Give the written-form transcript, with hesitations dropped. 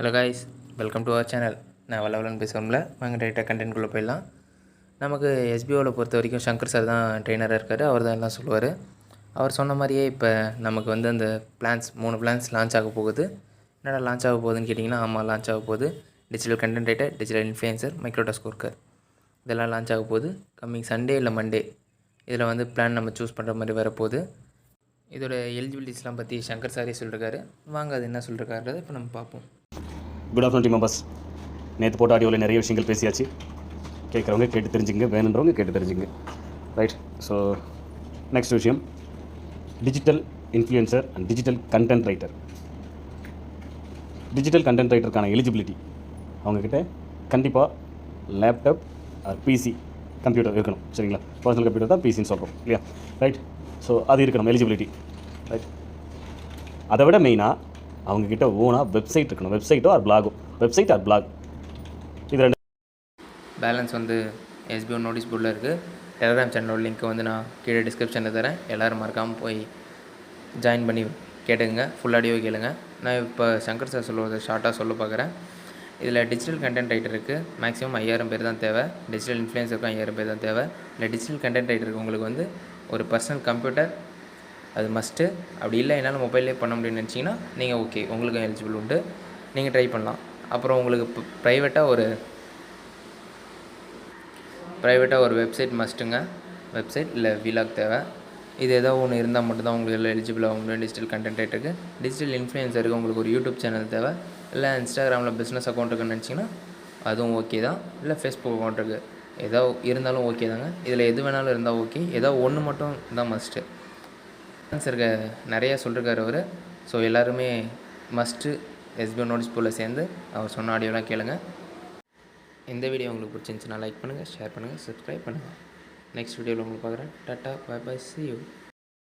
Hello guys, welcome to our channel. நான் வளவலன் பேசுகிறோம்ல, வாங்க டேரெக்டாக கண்டென்ட்குள்ளே போயிடலாம். நமக்கு எஸ்பிஓவில் பொறுத்த வரைக்கும் சங்கர் சார் தான் ட்ரெயினராக இருக்கார். அவர் தான் எல்லாம் சொல்லுவார். அவர் சொன்ன மாதிரியே இப்போ நமக்கு அந்த பிளான்ஸ் 3 பிளான்ஸ் லான்ச் ஆக போகுது. என்னடா லான்ச் ஆக போகுதுன்னு கேட்டிங்கன்னா, ஆமாம் லான்ச் ஆக போகுது. Digital content writer, digital influencer, microtask worker, இதெல்லாம் லான்ச் ஆக போகுது. கம்மிங் சண்டே இல்லை மண்டே இதில் பிளான் நம்ம சூஸ் பண்ணுற மாதிரி வரப்போகுது. இதோட எலிஜிபிலிட்டிஸ்லாம் பற்றி சங்கர் சாரே சொல்லியிருக்காரு. வாங்க அது என்ன சொல்லியிருக்காருன்றதை இப்போ நம்ம பார்ப்போம். Good afternoon team members. நேற்று போட்ட ஆடியோவில் நிறைய விஷயங்கள் பேசியாச்சு. கேட்குறவங்க கேட்டு தெரிஞ்சுங்க, வேணுன்றவங்க கேட்டு தெரிஞ்சுங்க. ரைட். ஸோ நெக்ஸ்ட் விஷயம், digital influencer and digital content writer. Digital content ரைட்டருக்கான எலிஜிபிலிட்டி அவங்கக்கிட்ட கண்டிப்பாக லேப்டாப் பிசி கம்ப்யூட்டர் இருக்கணும். சரிங்களா? பர்சனல் கம்ப்யூட்டர் தான் பிசின்னு சொல்கிறோம் இல்லையா? ரைட். ஸோ அது இருக்கணும் எலிஜிபிலிட்டி. ரைட். அதை விட மெயினாக அவங்கக்கிட்ட ஓனாக வெப்சைட் இருக்கணும். வெப்சைட்டோ ஆர் பிளாகோ, வெப்சைட் ஆர் பிளாக், இது ரெண்டு. பேலன்ஸ் எஸ்பிஓ நோட்டீஸ் போர்டில் இருக்குது. டெலகிராம் சேனலோட லிங்க்கு நான் கீழே டிஸ்கிரிப்ஷனில் தரேன். எல்லோரும் மறக்காமல் போய் ஜாயின் பண்ணி கேட்டுங்க. ஃபுல் ஆடியோ கேளுங்க. நான் இப்போ சங்கர் சார் சொல்லுவதை ஷார்ட்டாக சொல்ல பார்க்குறேன். இதில் டிஜிட்டல் கண்டென்ட் ரைட்டருக்கு மேக்ஸிமம் 5000 பேர் தான் தேவை. டிஜிட்டல் இன்ஃப்ளூயன்சருக்கும் 5000 பேர் தான் தேவை. இல்லை டிஜிட்டல் கண்டென்ட் ரைட்டருக்கு உங்களுக்கு ஒரு பர்சனல் கம்ப்யூட்டர் அது மஸ்ட்டு. அப்படி இல்லை என்னால் மொபைல்லே பண்ண முடியும்னு நினச்சிங்கன்னா நீங்கள் ஓகே, உங்களுக்கும் எலிஜிபிள் உண்டு, நீங்கள் ட்ரை பண்ணலாம். அப்புறம் உங்களுக்கு இப்போ ப்ரைவேட்டாக ஒரு வெப்சைட் மஸ்ட்டுங்க. வெப்சைட் இல்லை விலாக் தேவை. இது ஏதோ ஒன்று இருந்தால் மட்டும்தான் உங்களுக்கு எலிஜிபிள் ஆகும் டிஜிட்டல் கண்டென்ட் ரைட்டருக்கு. டிஜிட்டல் இன்ஃப்ளூயன்சருக்கு உங்களுக்கு ஒரு யூடியூப் சேனல் தேவை. இல்லை இன்ஸ்டாகிராமில் பிஸ்னஸ் அக்கௌண்ட் இருக்குன்னு நினச்சிங்கன்னா அதுவும் ஓகே தான். இல்லை ஃபேஸ்புக் அக்கௌண்ட் இருக்குது, ஏதோ இருந்தாலும் ஓகே தாங்க. இதில் எது வேணாலும் இருந்தால் ஓகே. ஏதோ ஒன்று மட்டும் தான் மஸ்ட்டு. ஆன்சருக்கு நிறையா சொல்லியிருக்காரு அவர். ஸோ எல்லாருமே மஸ்ட்டு எஸ்பிஓ நோட்டீஸ் போர்டில் சேர்ந்து அவர் சொன்ன ஆடியோலாம் கேளுங்க. இந்த வீடியோ உங்களுக்கு பிடிச்சிருந்துச்சுன்னா லைக் பண்ணுங்கள், ஷேர் பண்ணுங்கள், சப்ஸ்கிரைப் பண்ணுங்கள். நெக்ஸ்ட் வீடியோவில் உங்களுக்கு பார்க்குறேன். Tata, bye bye, see you.